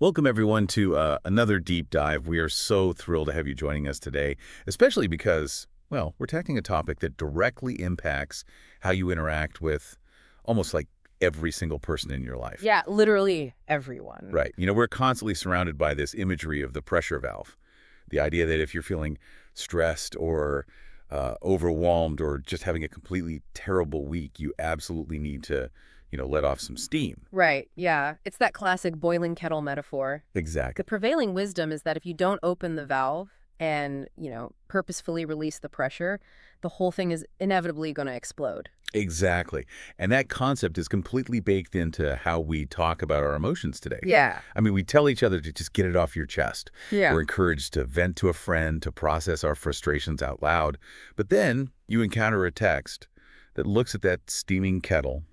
Welcome, everyone, to another deep dive. We are so thrilled to have you joining us today, especially because, well, we're tackling a topic that directly impacts how you interact with almost like every single person in your life. Yeah, literally everyone. Right. We're constantly surrounded by this imagery of the pressure valve, the idea that if you're feeling stressed or overwhelmed or just having a completely terrible week, you absolutely need to, let off some steam. Right, yeah. It's that classic boiling kettle metaphor. The Exactly. prevailing wisdom is that if you don't open the valve and, purposefully release the pressure, the whole thing is inevitably going to explode. Exactly. And that concept is completely baked into how we talk about our emotions today. Yeah. I mean, we tell each other to just get it off your chest. Yeah. We're encouraged to vent to a friend, to process our frustrations out loud. But then you encounter a text that looks at that steaming kettle,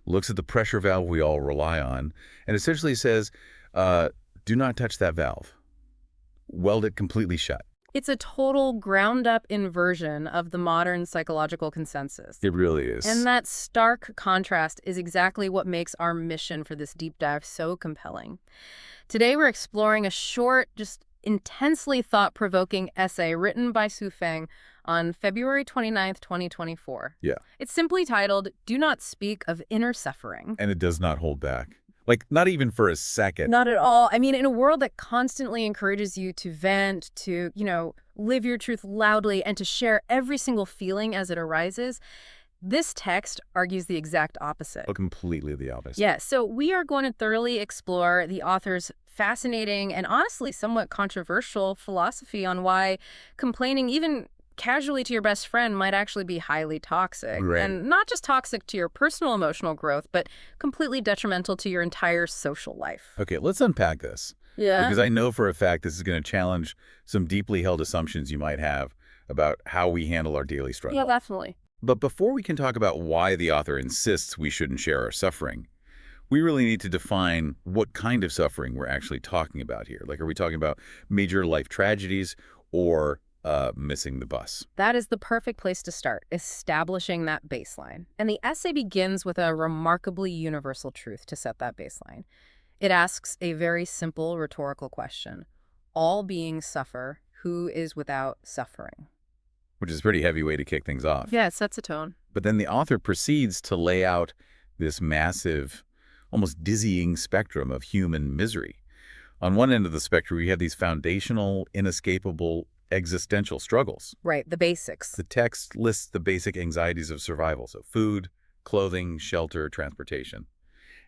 looks at the pressure valve we all rely on, and essentially says, do not touch that valve. Weld it completely shut. It's a total ground-up inversion of the modern psychological consensus. It really is. And that stark contrast is exactly what makes our mission for this deep dive so compelling. Today we're exploring a short, just intensely thought-provoking essay written by Su Feng on February 29th, 2024. Yeah. It's simply titled, "Do Not Speak of Inner Suffering." And it does not hold back. Like, not even for a second. Not at all. I mean, in a world that constantly encourages you to vent, to, live your truth loudly, and to share every single feeling as it arises, this text argues the exact opposite. Oh, completely the opposite. Yeah, so we are going to thoroughly explore the author's fascinating and honestly somewhat controversial philosophy on why complaining even casually to your best friend might actually be highly toxic. Right. And not just toxic to your personal emotional growth, but completely detrimental to your entire social life. Okay, let's unpack this. Yeah. Because I know for a fact this is going to challenge some deeply held assumptions you might have about how we handle our daily struggle. Yeah, definitely. But before we can talk about why the author insists we shouldn't share our suffering, we really need to define what kind of suffering we're actually talking about here. Like, are we talking about major life tragedies or missing the bus? That is the perfect place to start, establishing that baseline. And the essay begins with a remarkably universal truth to set that baseline. It asks a very simple rhetorical question. All beings suffer. Who is without suffering? Which is a pretty heavy way to kick things off. Yeah, it sets a tone. But then the author proceeds to lay out this massive, almost dizzying spectrum of human misery. On one end of the spectrum, we have these foundational, inescapable, existential struggles. Right, the basics. The text lists the basic anxieties of survival, so food, clothing, shelter, transportation.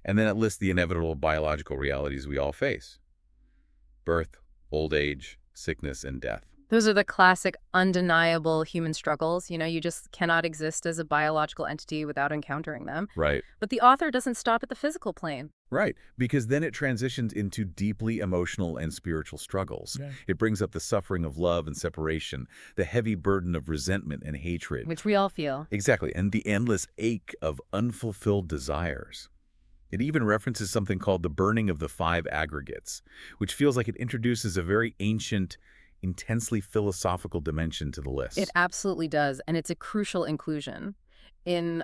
And then it lists the inevitable biological realities we all face: birth, old age, sickness, and death. Those are the classic, undeniable human struggles. You just cannot exist as a biological entity without encountering them. Right. But the author doesn't stop at the physical plane. Right, because then it transitions into deeply emotional and spiritual struggles. Yeah. It brings up the suffering of love and separation, the heavy burden of resentment and hatred. Which we all feel. Exactly, and the endless ache of unfulfilled desires. It even references something called the burning of the five aggregates, which feels like it introduces a very ancient, intensely philosophical dimension to the list. It absolutely does, and it's a crucial inclusion. In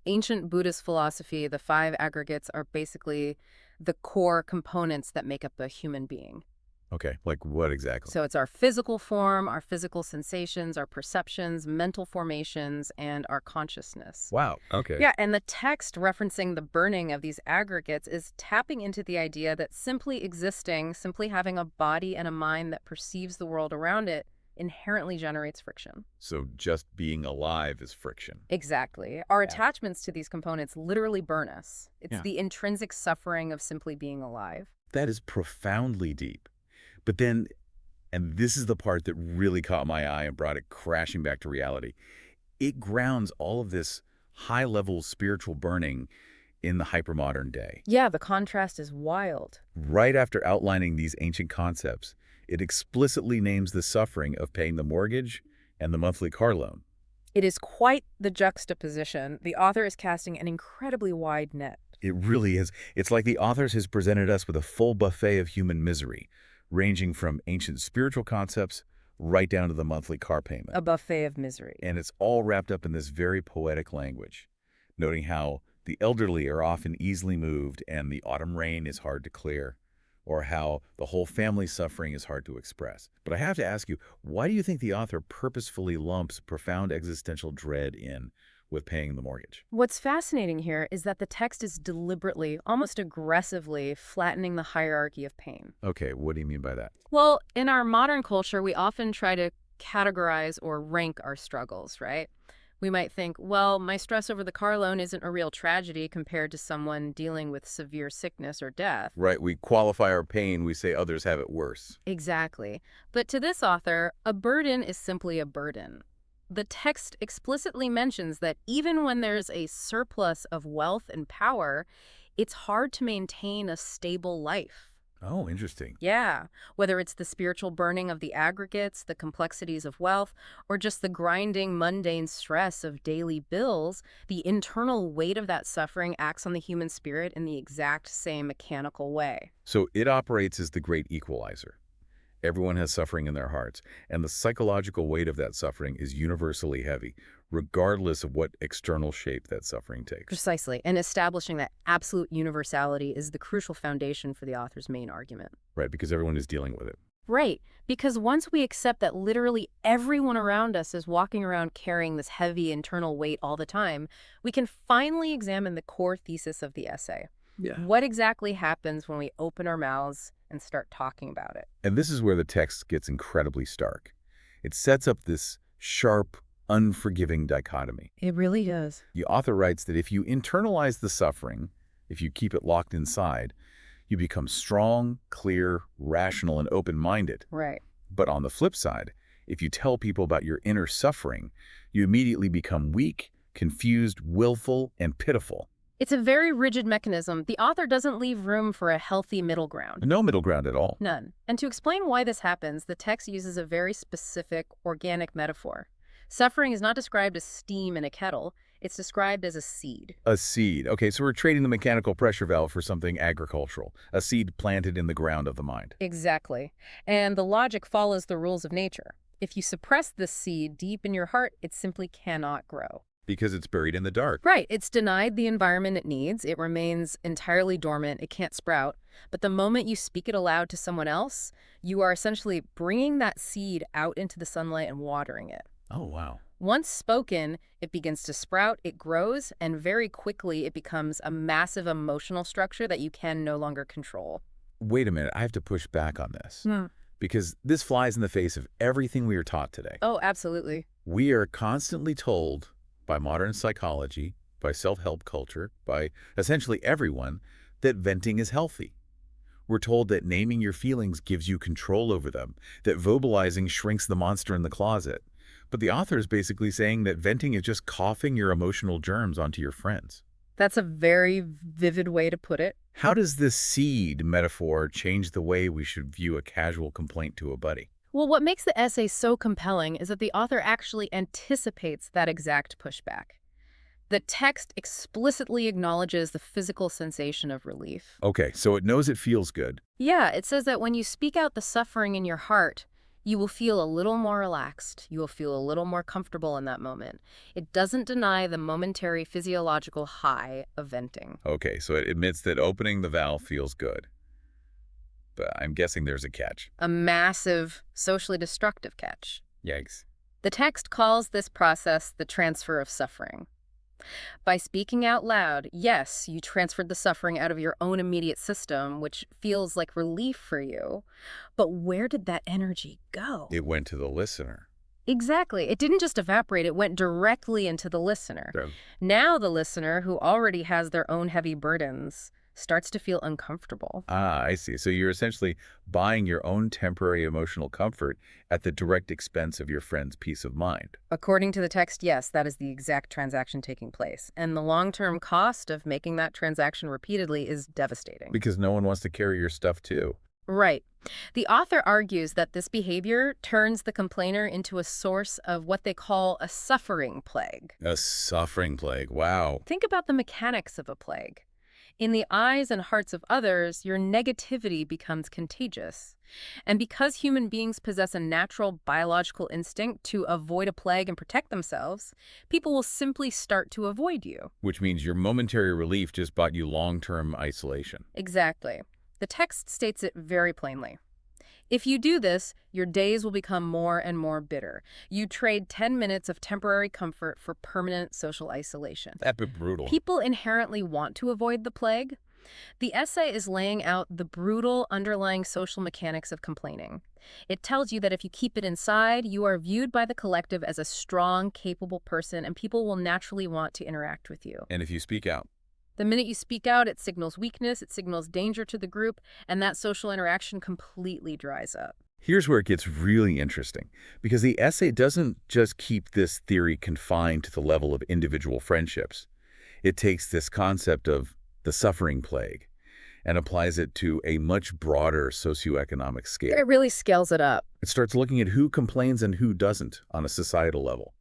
ancient Buddhist philosophy, the five aggregates are basically the core components that make up a human being. Okay, like what exactly? So it's our physical form, our physical sensations, our perceptions, mental formations, and our consciousness. Wow, okay. Yeah, and the text referencing the burning of these aggregates is tapping into the idea that simply existing, simply having a body and a mind that perceives the world around it, inherently generates friction. So just being alive is friction. Exactly. Our Yeah. attachments to these components literally burn us. It's Yeah. the intrinsic suffering of simply being alive. That is profoundly deep. But then, and this is the part that really caught my eye and brought it crashing back to reality, it grounds all of this high-level spiritual burning in the hypermodern day. Yeah, the contrast is wild. Right after outlining these ancient concepts, it explicitly names the suffering of paying the mortgage and the monthly car loan. It is quite the juxtaposition. The author is casting an incredibly wide net. It really is. It's like the author has presented us with a full buffet of human misery, ranging from ancient spiritual concepts right down to the monthly car payment. A buffet of misery. And it's all wrapped up in this very poetic language, noting how the elderly are often easily moved and the autumn rain is hard to clear, or how the whole family's suffering is hard to express. But I have to ask you, why do you think the author purposefully lumps profound existential dread in with paying the mortgage? What's fascinating here is that the text is deliberately, almost aggressively, flattening the hierarchy of pain. Okay, what do you mean by that? Well, in our modern culture, we often try to categorize or rank our struggles, right? We might think, well, my stress over the car loan isn't a real tragedy compared to someone dealing with severe sickness or death. Right, we qualify our pain, we say others have it worse. Exactly. But to this author, a burden is simply a burden. The text explicitly mentions that even when there's a surplus of wealth and power, it's hard to maintain a stable life. Oh, interesting. Yeah, whether it's the spiritual burning of the aggregates, the complexities of wealth, or just the grinding, mundane stress of daily bills, the internal weight of that suffering acts on the human spirit in the exact same mechanical way. So it operates as the great equalizer. Everyone has suffering in their hearts, and the psychological weight of that suffering is universally heavy, regardless of what external shape that suffering takes. Precisely, and establishing that absolute universality is the crucial foundation for the author's main argument. Right, because everyone is dealing with it. Right, because once we accept that literally everyone around us is walking around carrying this heavy internal weight all the time, we can finally examine the core thesis of the essay. Yeah. What exactly happens when we open our mouths and start talking about it? And this is where the text gets incredibly stark. It sets up this sharp, unforgiving dichotomy. It really is. The author writes that if you internalize the suffering, if you keep it locked inside, you become strong, clear, rational, and open-minded. Right. But on the flip side, if you tell people about your inner suffering, you immediately become weak, confused, willful, and pitiful. It's a very rigid mechanism. The author doesn't leave room for a healthy middle ground. No middle ground at all. None. And to explain why this happens, the text uses a very specific, organic metaphor. Suffering is not described as steam in a kettle. It's described as a seed. A seed. Okay, so we're trading the mechanical pressure valve for something agricultural, a seed planted in the ground of the mind. Exactly. And the logic follows the rules of nature. If you suppress this seed deep in your heart, it simply cannot grow. Because it's buried in the dark. Right. It's denied the environment it needs. It remains entirely dormant. It can't sprout. But the moment you speak it aloud to someone else, you are essentially bringing that seed out into the sunlight and watering it. Oh, wow. Once spoken, it begins to sprout, it grows, and very quickly it becomes a massive emotional structure that you can no longer control. Wait a minute, I have to push back on this. Because this flies in the face of everything we are taught today. Oh, absolutely. We are constantly told by modern psychology, by self-help culture, by essentially everyone, that venting is healthy. We're told that naming your feelings gives you control over them, that vocalizing shrinks the monster in the closet. But the author is basically saying that venting is just coughing your emotional germs onto your friends. That's a very vivid way to put it. How does this seed metaphor change the way we should view a casual complaint to a buddy? Well, what makes the essay so compelling is that the author actually anticipates that exact pushback. The text explicitly acknowledges the physical sensation of relief. Okay, so it knows it feels good. Yeah, it says that when you speak out the suffering in your heart, you will feel a little more relaxed. You will feel a little more comfortable in that moment. It doesn't deny the momentary physiological high of venting. Okay, so it admits that opening the valve feels good. But I'm guessing there's a catch. A massive, socially destructive catch. Yikes. The text calls this process the transfer of suffering. By speaking out loud, yes, you transferred the suffering out of your own immediate system, which feels like relief for you. But where did that energy go? It went to the listener. Exactly. It didn't just evaporate, it went directly into the listener. Yeah. Now the listener, who already has their own heavy burdens, starts to feel uncomfortable. Ah, I see. So you're essentially buying your own temporary emotional comfort at the direct expense of your friend's peace of mind. According to the text, yes, that is the exact transaction taking place. And the long-term cost of making that transaction repeatedly is devastating. Because no one wants to carry your stuff too. Right. The author argues that this behavior turns the complainer into a source of what they call a suffering plague. A suffering plague. Wow. Think about the mechanics of a plague. In the eyes and hearts of others, your negativity becomes contagious. And because human beings possess a natural biological instinct to avoid a plague and protect themselves, people will simply start to avoid you. Which means your momentary relief just bought you long-term isolation. Exactly. The text states it very plainly. If you do this, your days will become more and more bitter. You trade 10 minutes of temporary comfort for permanent social isolation. That'd be brutal. People inherently want to avoid the plague. The essay is laying out the brutal underlying social mechanics of complaining. It tells you that if you keep it inside, you are viewed by the collective as a strong, capable person, and people will naturally want to interact with you. And if you speak out? The minute you speak out, it signals weakness, it signals danger to the group, and that social interaction completely dries up. Here's where it gets really interesting, because the essay doesn't just keep this theory confined to the level of individual friendships. It takes this concept of the suffering plague and applies it to a much broader socioeconomic scale. It really scales it up. It starts looking at who complains and who doesn't on a societal level.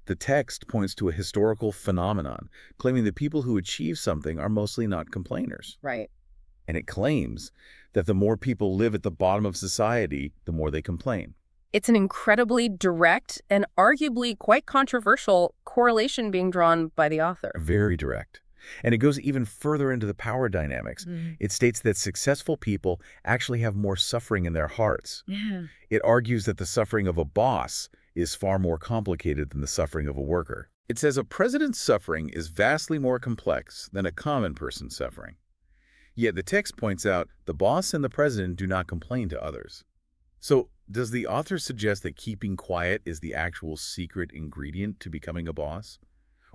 The text points to a historical phenomenon, claiming that people who achieve something are mostly not complainers. Right. And it claims that the more people live at the bottom of society, the more they complain. It's an incredibly direct and arguably quite controversial correlation being drawn by the author. Very direct. And it goes even further into the power dynamics. It states that successful people actually have more suffering in their hearts. Yeah. It argues that the suffering of a boss is far more complicated than the suffering of a worker. It says a president's suffering is vastly more complex than a common person's suffering. Yet the text points out the boss and the president do not complain to others. So does the author suggest that keeping quiet is the actual secret ingredient to becoming a boss?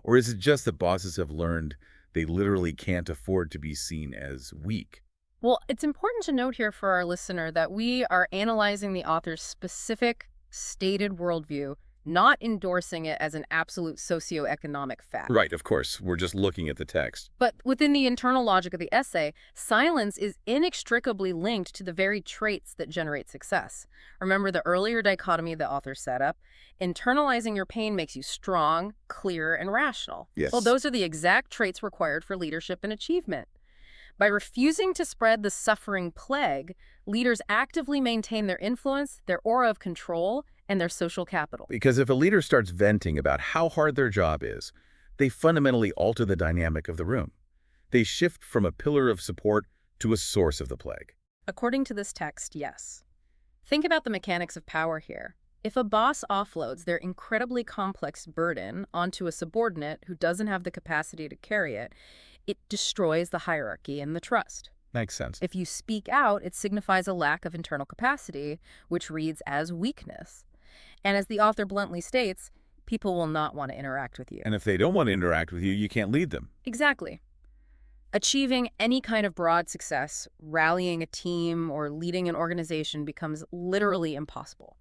Or is it just that bosses have learned they literally can't afford to be seen as weak? Well, it's important to note here for our listener that we are analyzing the author's specific stated worldview, not endorsing it as an absolute socioeconomic fact. Right, of course. We're just looking at the text. But within the internal logic of the essay, silence is inextricably linked to the very traits that generate success. Remember the earlier dichotomy the author set up? Internalizing your pain makes you strong, clear, and rational. Yes. Well, those are the exact traits required for leadership and achievement. By refusing to spread the suffering plague, leaders actively maintain their influence, their aura of control, and their social capital. Because if a leader starts venting about how hard their job is, they fundamentally alter the dynamic of the room. They shift from a pillar of support to a source of the plague. According to this text, yes. Think about the mechanics of power here. If a boss offloads their incredibly complex burden onto a subordinate who doesn't have the capacity to carry it, it destroys the hierarchy and the trust. Makes sense. If you speak out, it signifies a lack of internal capacity, which reads as weakness. And as the author bluntly states, people will not want to interact with you. And if they don't want to interact with you, you can't lead them. Exactly. Achieving any kind of broad success, rallying a team, or leading an organization becomes literally impossible.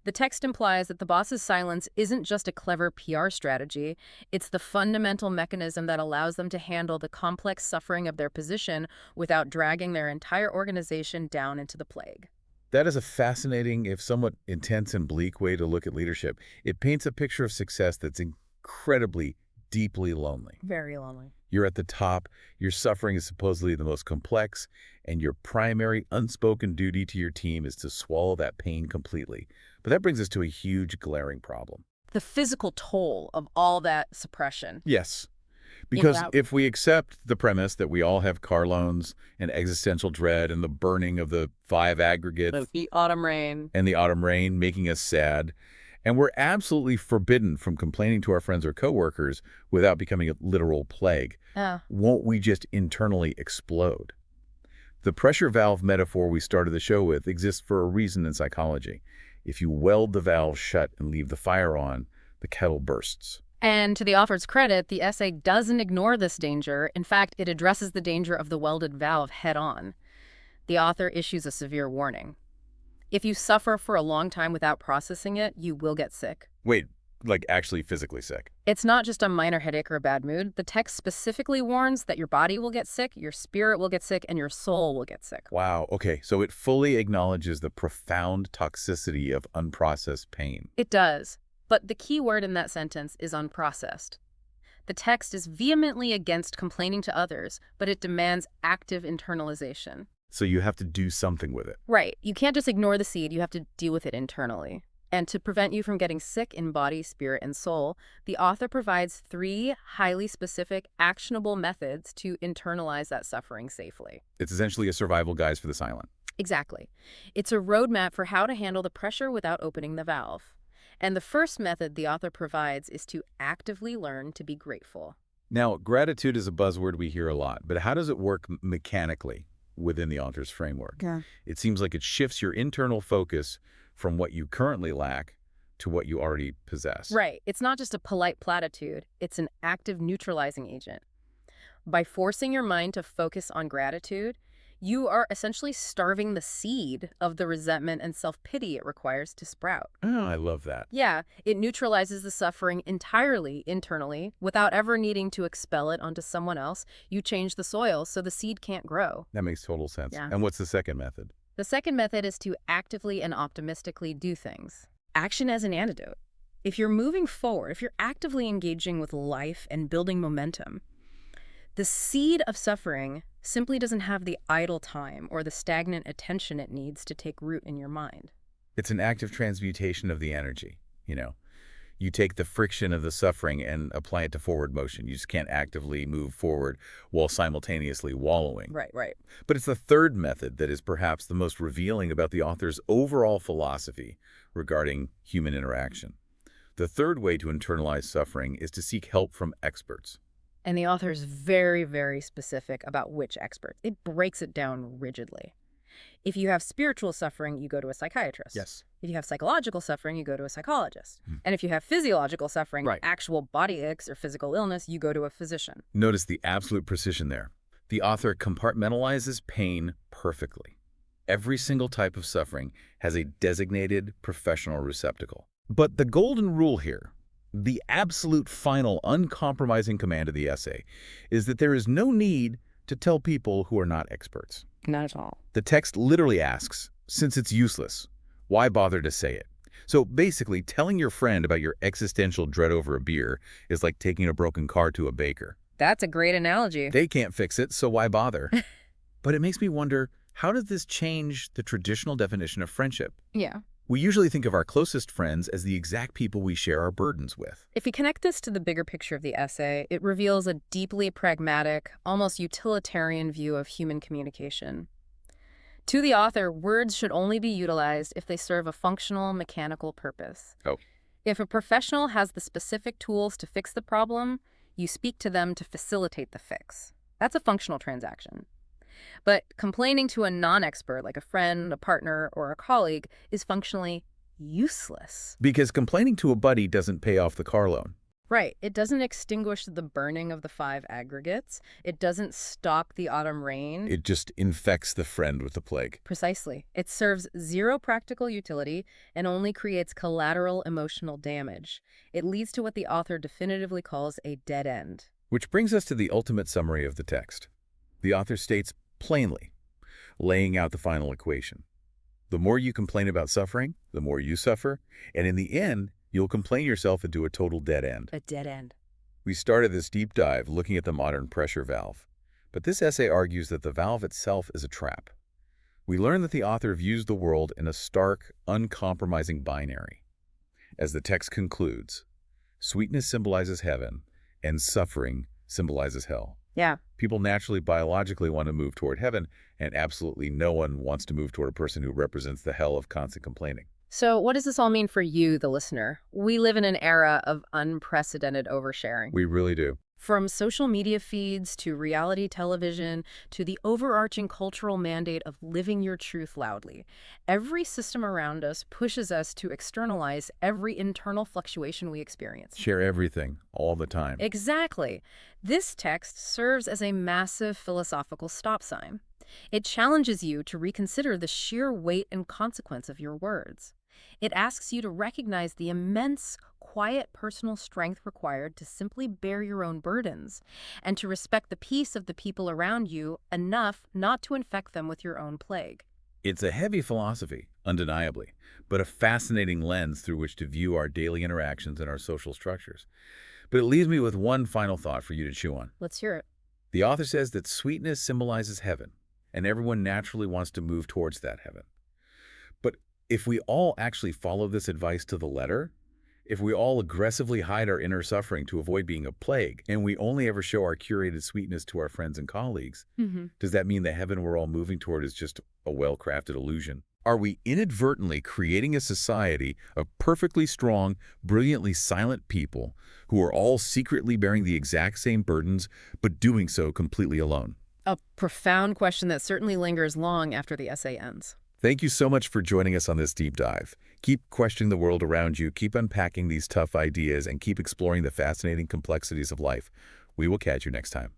The text implies that the boss's silence isn't just a clever PR strategy, it's the fundamental mechanism that allows them to handle the complex suffering of their position without dragging their entire organization down into the plague. That is a fascinating, if somewhat intense and bleak way to look at leadership. It paints a picture of success that's incredibly, deeply lonely. Very lonely. You're at the top, your suffering is supposedly the most complex, and your primary unspoken duty to your team is to swallow that pain completely. But that brings us to a huge, glaring problem. The physical toll of all that suppression. Yes. Because Yeah. if we accept the premise that we all have car loans and existential dread and the burning of the 5 aggregates The autumn rain. and the autumn rain making us sad, and we're absolutely forbidden from complaining to our friends or coworkers without becoming a literal plague, won't we just internally explode? The pressure valve metaphor we started the show with exists for a reason in psychology. If you weld the valve shut and leave the fire on, the kettle bursts. And to the author's credit, the essay doesn't ignore this danger. In fact, it addresses the danger of the welded valve head-on. The author issues a severe warning. If you suffer for a long time without processing it, you will get sick. Wait, like actually physically sick? It's not just a minor headache or a bad mood. The text specifically warns that your body will get sick, your spirit will get sick, and your soul will get sick. Wow, okay, so it fully acknowledges the profound toxicity of unprocessed pain. It does. But the key word in that sentence is unprocessed. The text is vehemently against complaining to others, but it demands active internalization. So you have to do something with it. Right. You can't just ignore the seed. You have to deal with it internally. And to prevent you from getting sick in body, spirit, and soul, the author provides 3 highly specific, actionable methods to internalize that suffering safely. It's essentially a survival guide for the silent. Exactly. It's a roadmap for how to handle the pressure without opening the valve. And the first method the author provides is to actively learn to be grateful. Now, gratitude is a buzzword we hear a lot, but how does it work mechanically within the author's framework? Yeah. It seems like it shifts your internal focus from what you currently lack to what you already possess. Right. It's not just a polite platitude. It's an active neutralizing agent. By forcing your mind to focus on gratitude, you are essentially starving the seed of the resentment and self-pity it requires to sprout. Oh, I love that. Yeah, it neutralizes the suffering entirely internally without ever needing to expel it onto someone else. You change the soil so the seed can't grow. That makes total sense. Yeah. And what's the second method? The second method is to actively and optimistically do things. Action as an antidote. If you're moving forward, if you're actively engaging with life and building momentum, the seed of suffering simply doesn't have the idle time or the stagnant attention it needs to take root in your mind. It's an active transmutation of the energy. You take the friction of the suffering and apply it to forward motion. You just can't actively move forward while simultaneously wallowing. Right. But it's the third method that is perhaps the most revealing about the author's overall philosophy regarding human interaction. The third way to internalize suffering is to seek help from experts. And the author is very, very specific about which expert. It breaks it down rigidly. If you have spiritual suffering, you go to a psychiatrist. Yes. If you have psychological suffering, you go to a psychologist. And if you have physiological suffering, Right. actual body aches or physical illness, you go to a physician. Notice the absolute precision there. The author compartmentalizes pain perfectly. Every single type of suffering has a designated professional receptacle. But the golden rule here, the absolute final uncompromising command of the essay, is that there is no need to tell people who are not experts. Not at all. The text literally asks, since it's useless, why bother to say it? So basically, telling your friend about your existential dread over a beer is like taking a broken car to a baker. That's a great analogy. They can't fix it, so why bother? But it makes me wonder, how does this change the traditional definition of friendship? Yeah. We usually think of our closest friends as the exact people we share our burdens with. If we connect this to the bigger picture of the essay, it reveals a deeply pragmatic, almost utilitarian view of human communication. To the author, words should only be utilized if they serve a functional, mechanical purpose. Oh. If a professional has the specific tools to fix the problem, you speak to them to facilitate the fix. That's a functional transaction. But complaining to a non-expert like a friend, a partner, or a colleague is functionally useless. Because complaining to a buddy doesn't pay off the car loan. Right. It doesn't extinguish the burning of the 5 aggregates. It doesn't stop the autumn rain. It just infects the friend with the plague. Precisely. It serves zero practical utility and only creates collateral emotional damage. It leads to what the author definitively calls a dead end. Which brings us to the ultimate summary of the text. The author states plainly, laying out the final equation. The more you complain about suffering, the more you suffer, and in the end, you'll complain yourself into a total dead end. A dead end. We started this deep dive looking at the modern pressure valve, but this essay argues that the valve itself is a trap. We learn that the author views the world in a stark, uncompromising binary. As the text concludes, sweetness symbolizes heaven, and suffering symbolizes hell. Yeah. People naturally, biologically want to move toward heaven, and absolutely no one wants to move toward a person who represents the hell of constant complaining. So what does this all mean for you, the listener? We live in an era of unprecedented oversharing. We really do. From social media feeds to reality television to the overarching cultural mandate of living your truth loudly, every system around us pushes us to externalize every internal fluctuation we experience. Share everything, all the time. Exactly. This text serves as a massive philosophical stop sign. It challenges you to reconsider the sheer weight and consequence of your words. It asks you to recognize the immense, quiet personal strength required to simply bear your own burdens and to respect the peace of the people around you enough not to infect them with your own plague. It's a heavy philosophy, undeniably, but a fascinating lens through which to view our daily interactions and our social structures. But it leaves me with one final thought for you to chew on. Let's hear it. The author says that sweetness symbolizes heaven, and everyone naturally wants to move towards that heaven. But If we all actually follow this advice to the letter, if we all aggressively hide our inner suffering to avoid being a plague, and we only ever show our curated sweetness to our friends and colleagues, does that mean the heaven we're all moving toward is just a well-crafted illusion? Are we inadvertently creating a society of perfectly strong, brilliantly silent people who are all secretly bearing the exact same burdens, but doing so completely alone? A profound question that certainly lingers long after the essay ends. Thank you so much for joining us on this deep dive. Keep questioning the world around you, keep unpacking these tough ideas, and keep exploring the fascinating complexities of life. We will catch you next time.